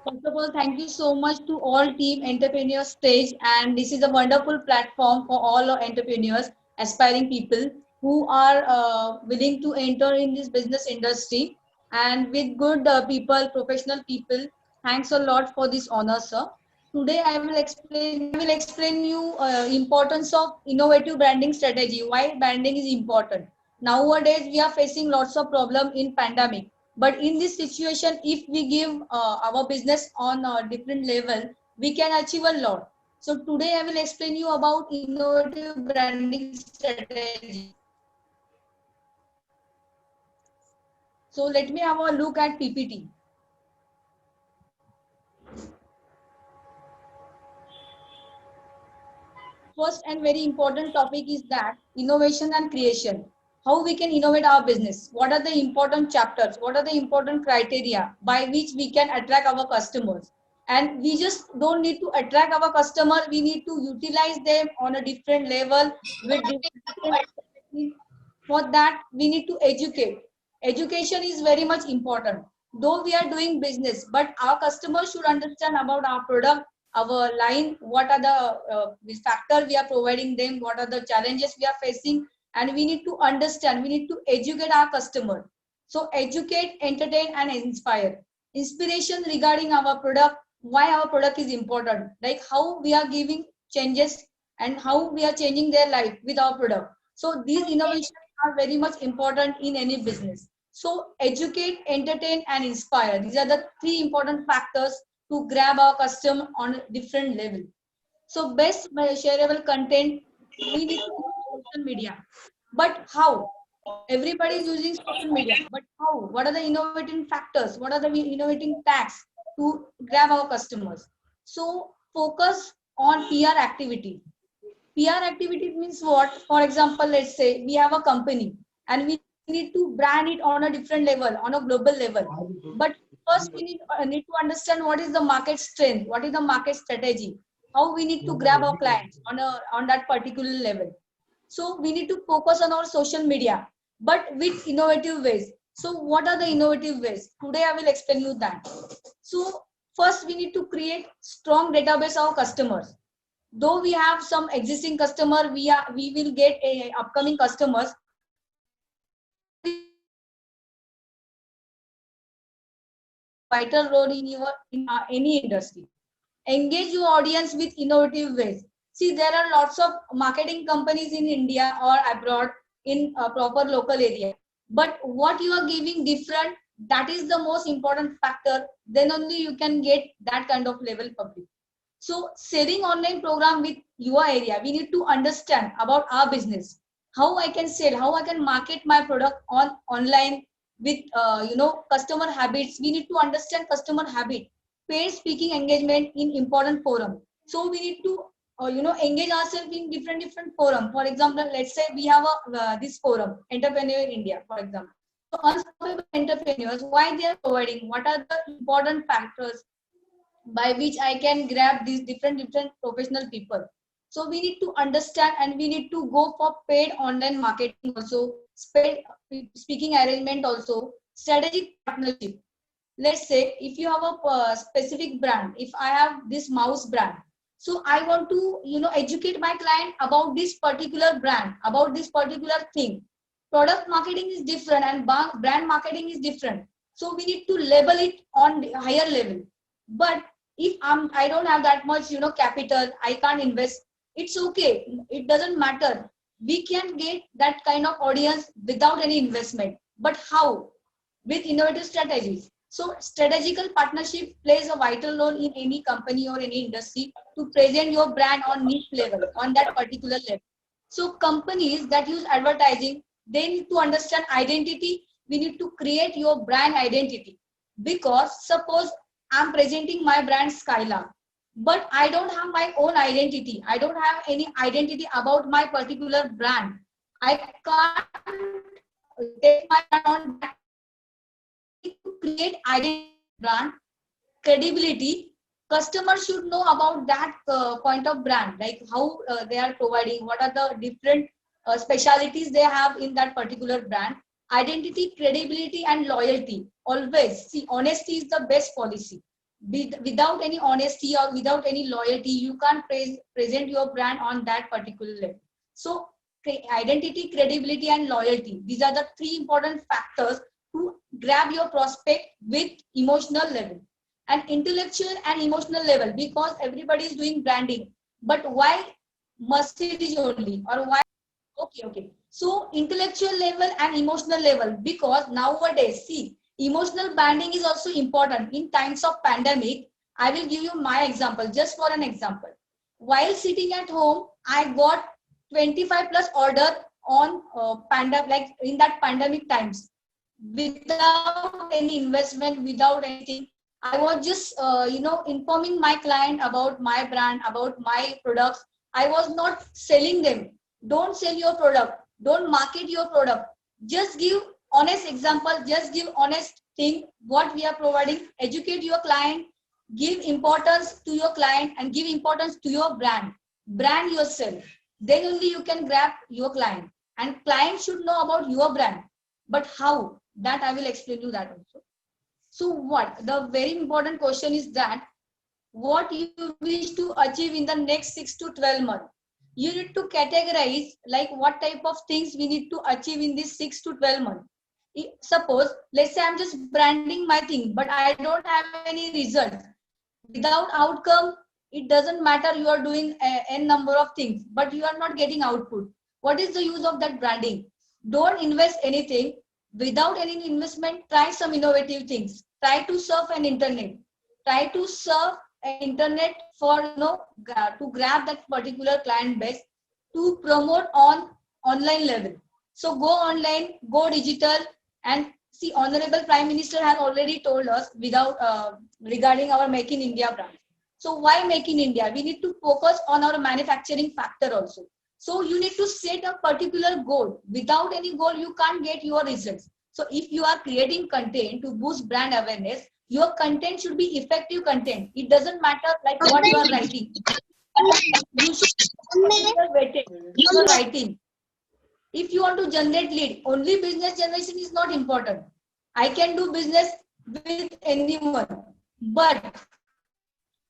First of all, thank you so much to all Team Entrepreneur Stage, and this is a wonderful platform for all our entrepreneurs, aspiring people who are willing to enter in this business industry, and with good people, professional people. Thanks a lot for this honor, sir. Today, I will explain you importance of innovative branding strategy. Why branding is important. Nowadays, we are facing lots of problem in pandemic, but in this situation, if we give our business on a different level, we can achieve a lot. So today I will explain you about innovative branding strategy. So let me have a look at PPT. First and very important topic is that innovation and creation. How we can innovate our business. What are the important chapters? What are the important criteria by which we can attract our customers? And we just don't need to attract our customer. We need to utilize them on a different level with different. For that, we need to educate. Education is very much important. Though we are doing business, but our customers should understand about our product, our line, what are the factor we are providing them, what are the challenges we are facing, and we need to understand, we need to educate our customer. So educate, entertain, and inspire. Inspiration regarding our product, why our product is important, like how we are giving changes and how we are changing their life with our product. So these innovations are very much important in any business. So educate, entertain, and inspire. These are the three important factors to grab our customer on a different level. So best shareable content, we need to use social media. But how? Everybody is using social media. But how? What are the innovating factors? What are the innovating tags to grab our customers? So focus on PR activity. PR activity means what? For example, let's say we have a company and we need to brand it on a different level, on a global level. But first, we need to understand what is the market strength, what is the market strategy, how we need to grab our clients on that particular level. So we need to focus on our social media, but with innovative ways. So what are the innovative ways? Today I will explain you that. So first we need to create strong database of customers. Though we have some existing customer, we will get a upcoming customers, but vital role in your in any industry. Engage your audience with innovative ways. See, there are lots of marketing companies in India or abroad in a proper local area. But what you are giving different, that is the most important factor. Then only you can get that kind of level public. So selling online program with your area, we need to understand about our business, how I can sell, how I can market my product on online with customer habits. We need to understand customer habit, paid speaking engagement in important forum. So we need to engage ourselves in different forum. For example, let's say we have a this forum, Entrepreneur in India, for example. So unstoppable entrepreneurs, why they are providing, what are the important factors by which I can grab these different professional people. So we need to understand and we need to go for paid online marketing also, paid speaking arrangement also, strategic partnership. Let's say if you have a specific brand, if I have this mouse brand, so I want to educate my client about this particular brand, about this particular thing. Product marketing is different and brand marketing is different. So we need to label it on the higher level. But if I don't have that much capital, I can't invest, it's okay, it doesn't matter. We can get that kind of audience without any investment. But how? With innovative strategies. So strategical partnership plays a vital role in any company or any industry to present your brand on niche level, on that particular level. So companies that use advertising, they need to understand identity. We need to create your brand identity. Because suppose I'm presenting my brand Skylark, but I don't have my own identity. I don't have any identity about my particular brand. I can't take my brand on that level. So we need to create identity of brand, credibility. Customers should know about that point of brand, like how they are providing, what are the different specialities they have in that particular brand. Identity, credibility, and loyalty. Always see, honesty is the best policy. Without any honesty or without any loyalty, you can't present your brand on that particular level. So identity, credibility, and loyalty, these are the three important factors to grab your prospect with emotional level and intellectual and emotional level, because everybody is doing branding. But why Mercedes only, or why? Okay. So intellectual level and emotional level, because nowadays, see, emotional branding is also important in times of pandemic. I will give you my example, just for an example. While sitting at home, I got 25 plus order on pandemic, like in that pandemic times, without any investment, without anything. I was just, informing my client about my brand, about my products. I was not selling them. Don't sell your product. Don't market your product. Just give honest example. Just give honest thing what we are providing. Educate your client. Give importance to your client and give importance to your brand. Brand yourself. Then only you can grab your client. And client should know about your brand. But how? That I will explain you that also. So what? The very important question is that what you wish to achieve in the next 6 to 12 months. You need to categorize like what type of things we need to achieve in this 6 to 12 months. Suppose, let's say I'm just branding my thing, but I don't have any result. Without outcome, it doesn't matter you are doing n number of things, but you are not getting output. What is the use of that branding? Don't invest anything. Without any investment, try some innovative things. Try to surf an internet. Try to surf an internet for to grab that particular client base, to promote on online level. So go online, go digital, and see, Honorable Prime Minister has already told us without regarding our Make in India brand. So why Make in India? We need to focus on our manufacturing factor also. So you need to set a particular goal. Without any goal, you can't get your results. So if you are creating content to boost brand awareness, your content should be effective content. It doesn't matter like what you are writing. You should weighted you are writing. If you want to generate lead, only business generation is not important. I can do business with anyone, but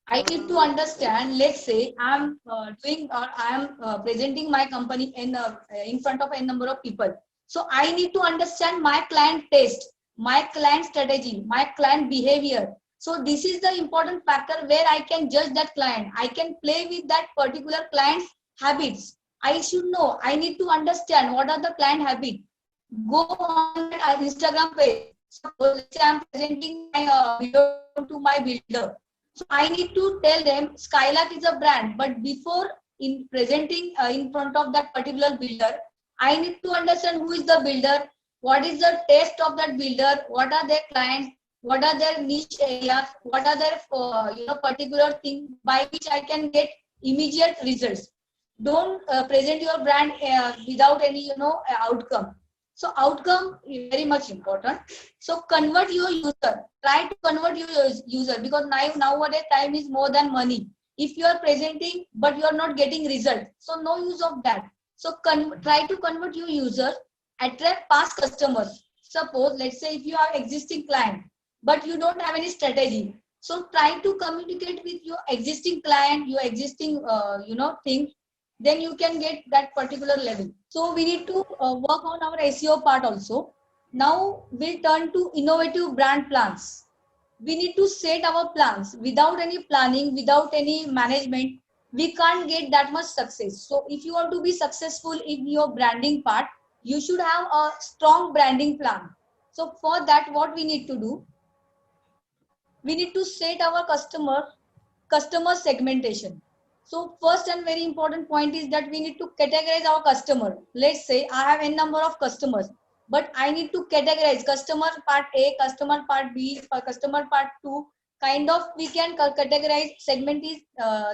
I need to understand. Let's say I'm doing or I am presenting my company in front of a number of people. So I need to understand my client taste, my client strategy, my client behavior. So this is the important factor where I can judge that client. I can play with that particular client's habits. I should know. I need to understand what are the client habits. Go on that Instagram page. Suppose let's say I'm presenting my video to my builder. So I need to tell them Skylark is a brand, but before in presenting in front of that particular builder, I need to understand who is the builder, what is the taste of that builder, what are their clients, what are their niche areas, what are their particular thing by which I can get immediate results. Don't present your brand without any outcome. So outcome is very much important. So convert your user. Try to convert your user, because nowadays time is more than money. If you are presenting but you are not getting result, so no use of that. So try to convert your user, attract past customers. Suppose let's say if you are existing client but you don't have any strategy, so try to communicate with your existing client, your existing thing, then you can get that particular level. So we need to work on our SEO part also. Now we'll turn to innovative brand plans. We need to set our plans. Without any planning, without any management, we can't get that much success. So if you want to be successful in your branding part, you should have a strong branding plan. So for that, what we need to do? We need to set our customer segmentation. So first and very important point is that we need to categorize our customer. Let's say I have n number of customers, but I need to categorize customer part A, customer part B, customer part 2. Kind of we can categorize, segment is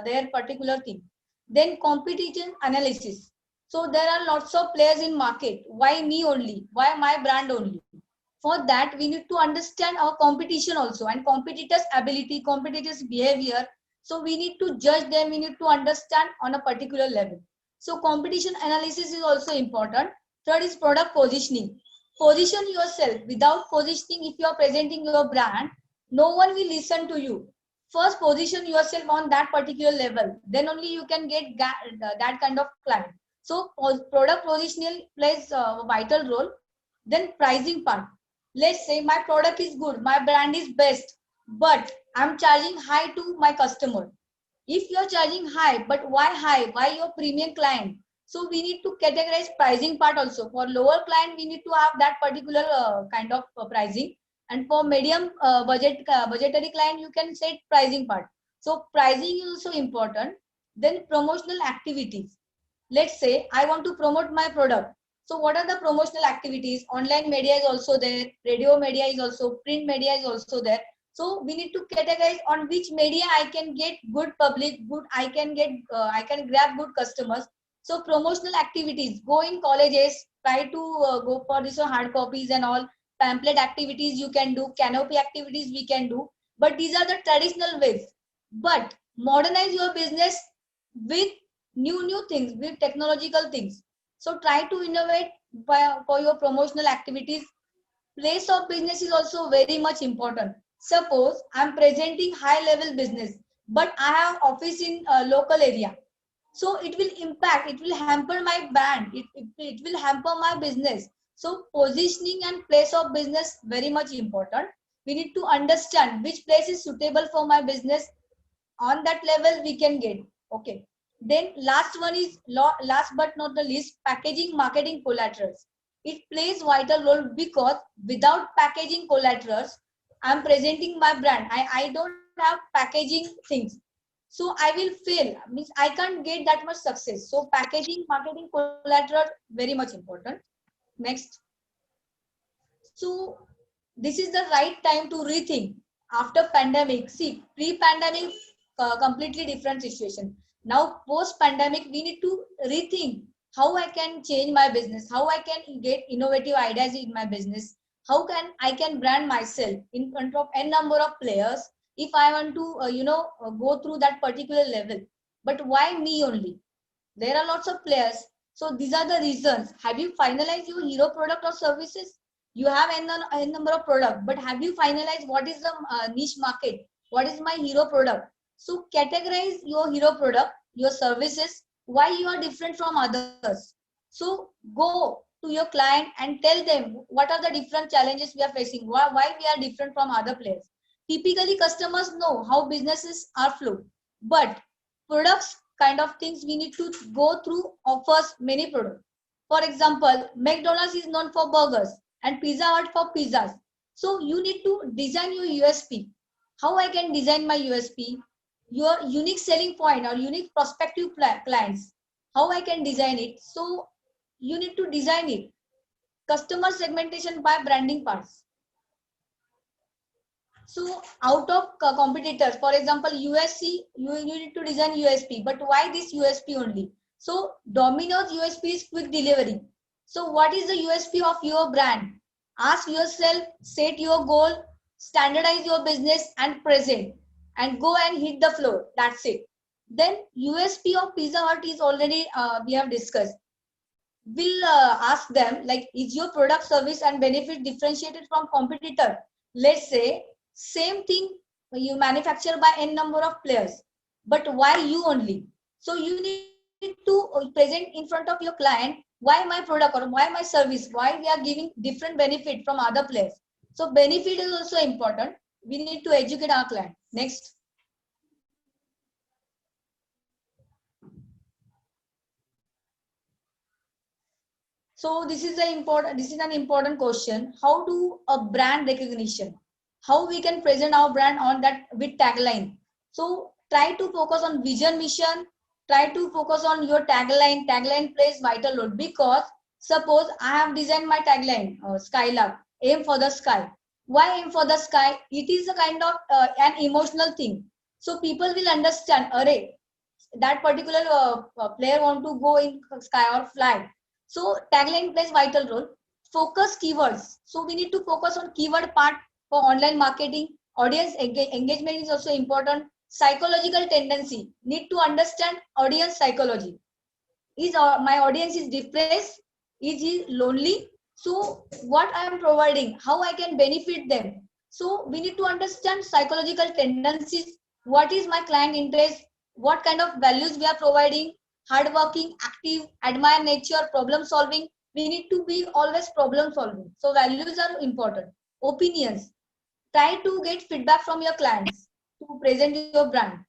their particular thing. Then competition analysis. So there are lots of players in market. Why me only? Why my brand only? For that, we need to understand our competition also and competitors' ability, competitors' behavior. So we need to judge them. We need to understand on a particular level. So competition analysis is also important. Third is product positioning. Position yourself. Without positioning, if you are presenting your brand, no one will listen to you. first position yourself on that particular level, then only you can get that kind of client. So product positioning plays a vital role. Then pricing part, let's say my product is good, my brand is best, but I'm charging high to my customer. If you're charging high, but why high, why your premium client? So we need to categorize pricing part also. For lower client, we need to have that particular kind of pricing, and for medium budgetary client, you can set pricing part. So pricing is also important. Then promotional activities, let's say I want to promote my product. So what are the promotional activities? Online media is also there, radio media is also, print media is also there. So we need to categorize on which media I can get good public, good, I can grab good customers. So promotional activities, go in colleges, try to go for this hard copies and all, pamphlet activities you can do, canopy activities we can do. But these are the traditional ways. But modernize your business with new things, with technological things. So try to innovate for your promotional activities. Place of business is also very much important. Suppose I'm presenting high level business, but I have office in a local area. So it will impact, it will hamper my brand, it will hamper my business. So positioning and place of business very much important. We need to understand which place is suitable for my business. On that level we can get. Okay, then last one is last but not the least, packaging marketing collaterals. It plays vital role because without packaging collaterals, I'm presenting my brand, I don't have packaging things, so I will fail, means I can't get that much success. So packaging marketing collateral very much important. Next. So this is the right time to rethink after pandemic. See, pre-pandemic, completely different situation. Now post-pandemic, we need to rethink how I can change my business, how I can get innovative ideas in my business, how can I can brand myself in front of n number of players if I want to, go through that particular level. But why me only? There are lots of players. So these are the reasons. Have you finalized your hero product or services? You have n number of product, but have you finalized what is the niche market? What is my hero product? So categorize your hero product, your services, why you are different from others. So go to your client and tell them what are the different challenges we are facing, why we are different from other players. Typically, customers know how businesses are flow, but products kind of things we need to go through offers many products. For example, McDonald's is known for burgers and Pizza Hut for pizzas. So you need to design your USP. How I can design my USP? Your unique selling point or unique prospective clients. How I can design it? So you need to design it. Customer segmentation by branding parts. So out of competitors, for example, USC, you need to design USP, but why this USP only? So Domino's USP is quick delivery. So what is the USP of your brand? Ask yourself, set your goal, standardize your business and present, and go and hit the floor. That's it. Then USP of Pizza Hut is already we have discussed. We'll ask them like, is your product, service and benefit differentiated from competitor? Let's say same thing you manufacture by n number of players, but why you only? So you need to present in front of your client why my product or why my service, why we are giving different benefit from other players. So benefit is also important. We need to educate our client. Next. So this is an important question. How do a brand recognition? How we can present our brand on that with tagline? So try to focus on vision, mission. Try to focus on your tagline. Tagline plays vital role because suppose I have designed my tagline, Skylab, aim for the sky. Why aim for the sky? It is a kind of an emotional thing. So people will understand. Array, that particular player want to go in sky or fly. So tagline plays vital role. Focus keywords. So we need to focus on keyword part for online marketing. Audience engagement is also important. Psychological tendency. Need to understand audience psychology. Is my audience is depressed? Is he lonely? So what I am providing, how I can benefit them. So we need to understand psychological tendencies what is my client interest, what kind of values we are providing, hardworking, active, admire nature, problem solving. We need to be always problem solving. So values are important. Opinions. Try to get feedback from your clients to present your brand.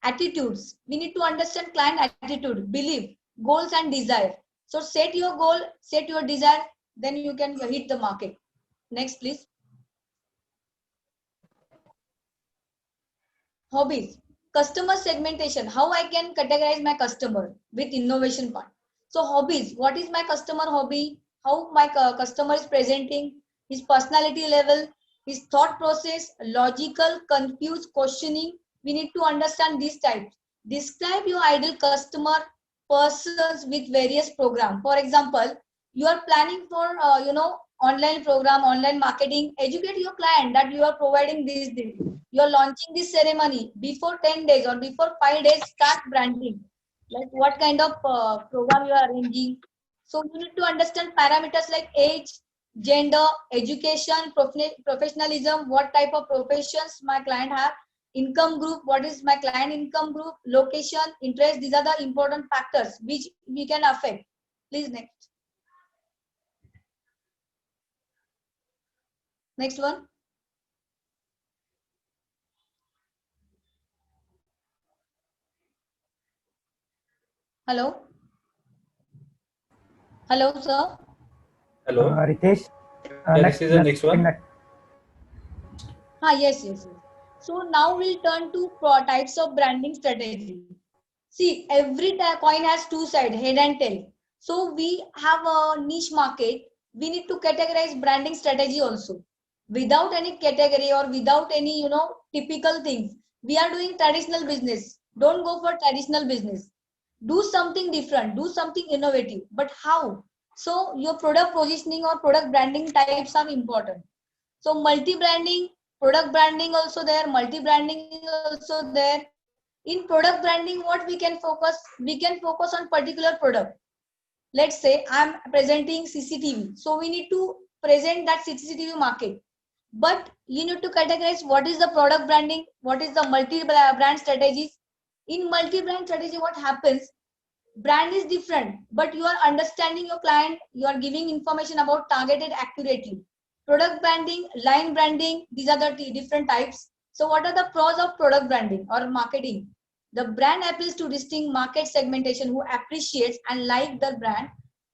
Attitudes. We need to understand client attitude, belief, goals and desire. So set your goal, set your desire, then you can hit the market. Next, please. Hobbies. Customer segmentation. How I can categorize my customer with innovation part. So hobbies. What is my customer hobby? How my customer is presenting, his personality level, his thought process, logical, confused, questioning. We need to understand these types. Describe your ideal customer persons with various program. For example, you are planning for online program, online marketing. Educate your client that you are providing this. You're launching this ceremony before 10 days or before 5 days. Start branding, like what kind of program you are arranging. So you need to understand parameters like age, gender, education, professionalism, what type of professions my client have, income group, what is my client income group, location, interest. These are the important factors which we can affect. Please, next one. Hello. Hello, sir. Hello. Ritesh, Yeah, this is the next one. Yes. So now we'll turn to types of branding strategy. See, every coin has two sides, head and tail. So we have a niche market. We need to categorize branding strategy also. Without any category or without any, typical things. We are doing traditional business. Don't go for traditional business. Do something different. Do something innovative. But how? So your product positioning or product branding types are important. So multi-branding, product branding also there, multi-branding is also there. In product branding, what we can focus? We can focus on particular product. Let's say I'm presenting CCTV. So we need to present that CCTV market. But you need to categorize what is the product branding, what is the multi-brand strategies. In multi-brand strategy, what happens? Brand is different, but you are understanding your client, you are giving information about targeted accurately. Product branding, line branding, these are the different types. So what are the pros of product branding or marketing? The brand appeals to distinct market segmentation who appreciates and like the brand.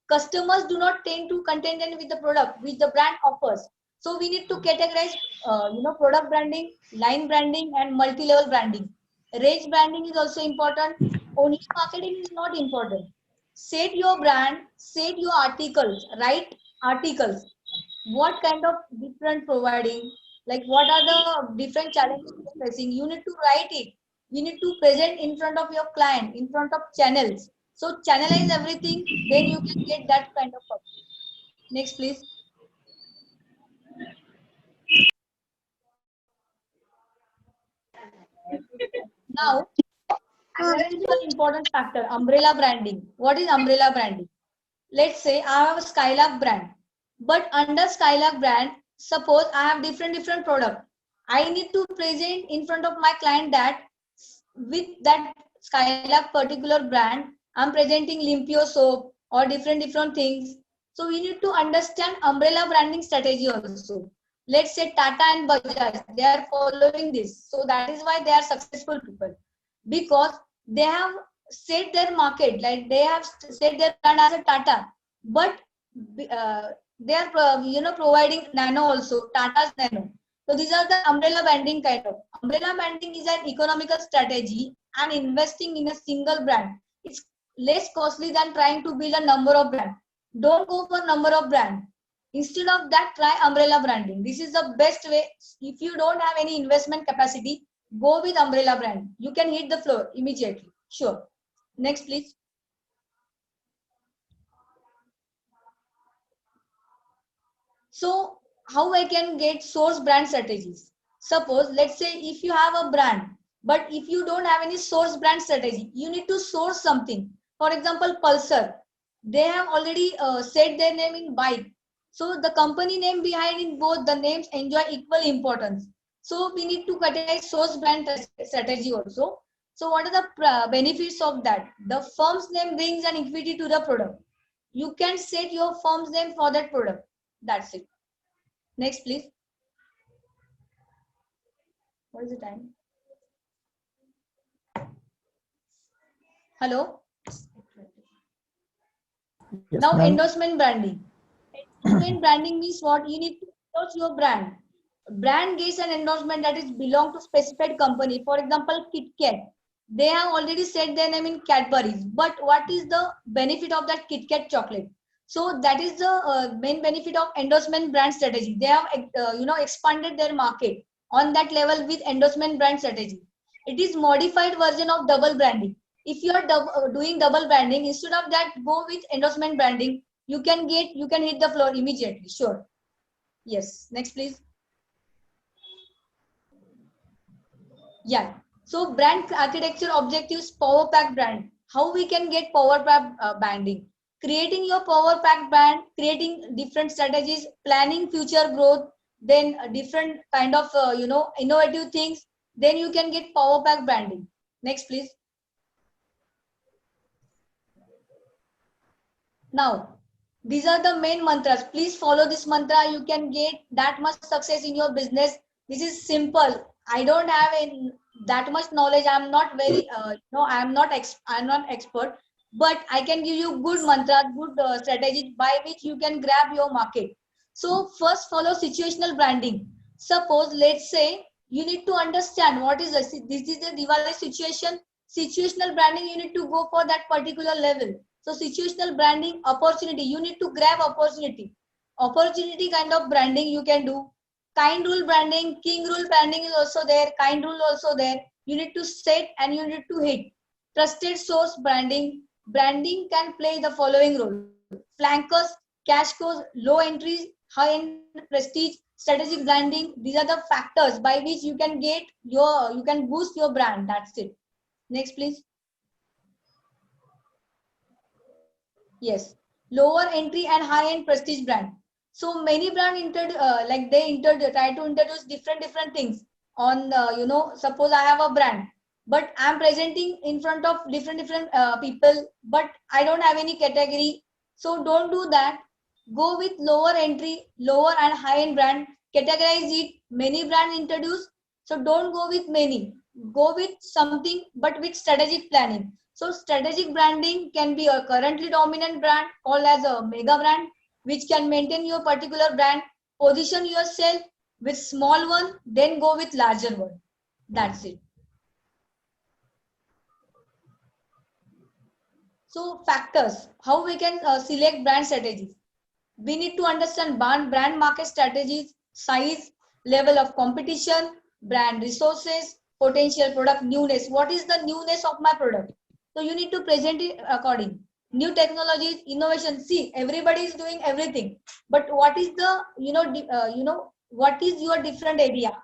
Customers do not tend to contend with the product which the brand offers. So we need to categorize product branding, line branding and multi-level branding. Range branding is also important. Only marketing is not important. Set your brand, set your articles, write articles. What kind of different providing, like what are the different challenges you're facing? You need to write it. You need to present in front of your client, in front of channels. So channelize everything, then you can get that kind of public. Next, please. Now, there is one important factor, umbrella branding. What is umbrella branding? Let's say I have a Skylark brand, but under Skylark brand, suppose I have different product. I need to present in front of my client that with that Skylark particular brand, I'm presenting Limpio soap or different things. So we need to understand umbrella branding strategy also. Let's say Tata and Bajaj, they are following this. So that is why they are successful people, because they have set their market, like they have set their brand as a Tata, but they are providing Nano also, Tata's Nano. So these are the umbrella branding kind of. Umbrella branding is an economical strategy and investing in a single brand. It's less costly than trying to build a number of brands. Don't go for number of brands. Instead of that, try umbrella branding. This is the best way. If you don't have any investment capacity, go with umbrella brand. You can hit the floor immediately. Sure. Next, please. So how I can get source brand strategies? Suppose, let's say if you have a brand, but if you don't have any source brand strategy, you need to source something. For example, Pulsar, they have already set their name in bike. So the company name behind in both the names enjoy equal importance. So we need to categorize source brand strategy also. So what are the benefits of that? The firm's name brings an equity to the product. You can set your firm's name for that product. That's it. Next, please. What is the time? Hello? Yes, Now, endorsement endorsement branding. Endorsement branding means what? You need to endorse your brand. Brand gets an endorsement that is belong to specified company. For example, KitKat. They have already said their name in Cadbury's. But what is the benefit of that KitKat chocolate? So that is the main benefit of endorsement brand strategy. They have expanded their market on that level with endorsement brand strategy. It is modified version of double branding. If you are doing double branding, instead of that, go with endorsement branding. You can hit the floor immediately. Sure. Yes. Next, please. Yeah. So brand architecture objectives, power pack brand. How we can get power pack branding? Creating your power pack brand, creating different strategies, planning future growth, then different kind of innovative things. Then you can get power pack branding. Next, please. Now, these are the main mantras. Please follow this mantra. You can get that much success in your business. This is simple. I don't have that much knowledge. I'm not very, I'm not expert, but I can give you good mantras, good strategies by which you can grab your market. So first, follow situational branding. Suppose, let's say, you need to understand what is this is the Diwali situation. Situational branding, you need to go for that particular level. So situational branding, opportunity, you need to grab opportunity. Opportunity kind of branding you can do. Kind rule branding, king rule branding is also there. Kind rule also there. You need to set and you need to hit. Trusted source branding. Branding can play the following role. Flankers, cash cows, low entries, high end prestige, strategic branding. These are the factors by which you can you can boost your brand. That's it. Next, please. Yes, lower entry and high end prestige brand. So many brand try to introduce different things on suppose I have a brand, but I'm presenting in front of different people, but I don't have any category. So don't do that. Go with lower entry, lower and high end brand. Categorize it. Many brand introduce. So don't go with many. Go with something, but with strategic planning. So strategic branding can be a currently dominant brand called as a mega brand, which can maintain your particular brand. Position yourself with small one, then go with larger one. That's it. So factors, how we can select brand strategies. We need to understand brand market strategies, size, level of competition, brand resources, potential product newness. What is the newness of my product? So you need to present it according. New technologies, innovation. See, everybody is doing everything, but what is the what is your different area?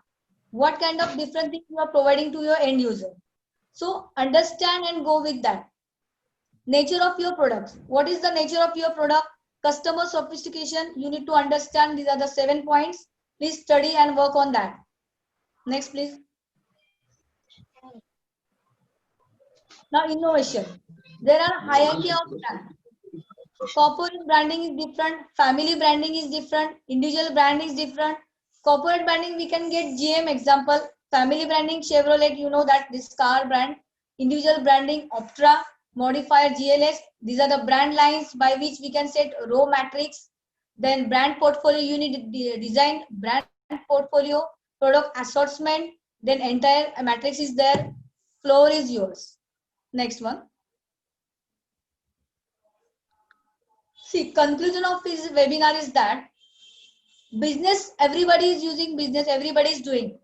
What kind of different things you are providing to your end user? So understand and go with that. Nature of your products. What is the nature of your product? Customer sophistication. You need to understand. These are the 7 points. Please study and work on that. Next, please. Now, innovation. There are hierarchy of brands. Corporate branding is different. Family branding is different. Individual branding is different. Corporate branding, we can get GM example. Family branding, Chevrolet, you know that this car brand. Individual branding, Optra, modifier, GLS. These are the brand lines by which we can set row matrix. Then brand portfolio, you need design brand portfolio, product assortment. Then entire matrix is there. Floor is yours. Next one. See, conclusion of this webinar is that business, everybody is using business, everybody is doing.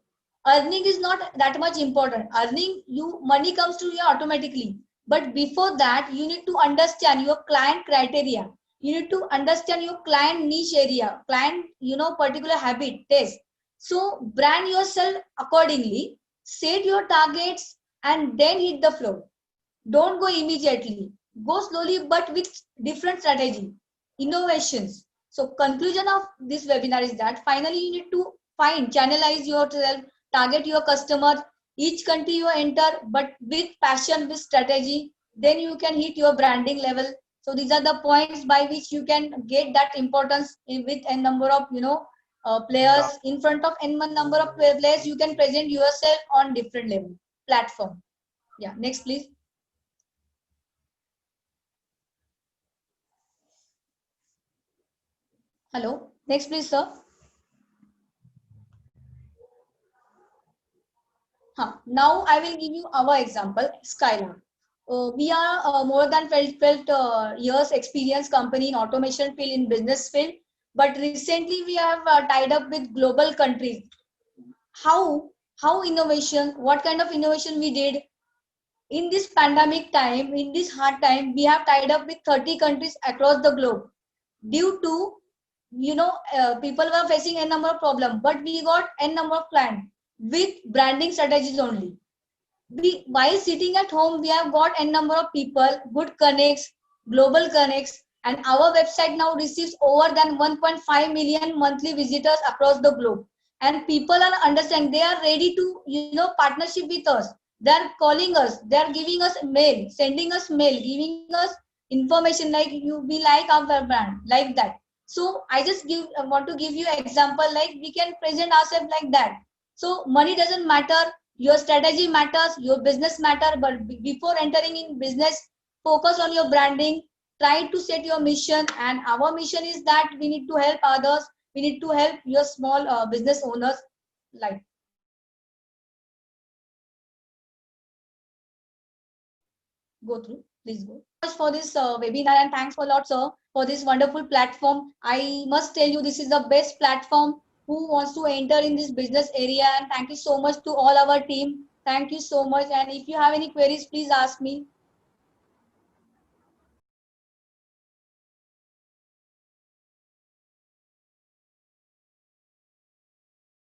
Earning is not that much important. Earning, money comes to you automatically. But before that, you need to understand your client criteria. You need to understand your client niche area, client, particular habit, taste. So brand yourself accordingly, set your targets, and then hit the floor. Don't go immediately. Go slowly, but with different strategy, innovations. So conclusion of this webinar is that finally you need to channelize yourself, target your customer, each country you enter, but with passion, with strategy, then you can hit your branding level. So these are the points by which you can get that importance with a number of players in front of n number of players. You can present yourself on different level platform. Yeah, next please. Hello, next please, sir. Now I will give you our example, Skylark. We are more than 12 years experience company in automation field, in business field, but recently we have tied up with global countries. How innovation, what kind of innovation we did in this pandemic time, in this hard time, we have tied up with 30 countries across the globe. Due to people were facing a number of problems, but we got a number of clients with branding strategies only. While sitting at home, we have got a number of people, good connects, global connects, and our website now receives over than 1.5 million monthly visitors across the globe. And people are understanding, they are ready to partnership with us. They are calling us, they are giving us mail, sending us mail, giving us information like you be like our brand, like that. So I just want to give you example, like we can present ourselves like that. So money doesn't matter, your strategy matters, your business matter, but before entering in business, focus on your branding, try to set your mission, and our mission is that we need to help others, we need to help your small business owners. Like, go through, please go for this webinar, and thanks a lot, sir, for this wonderful platform. I must tell you, this is the best platform who wants to enter in this business area, and thank you so much to all our team. Thank you so much, and if you have any queries, please ask me.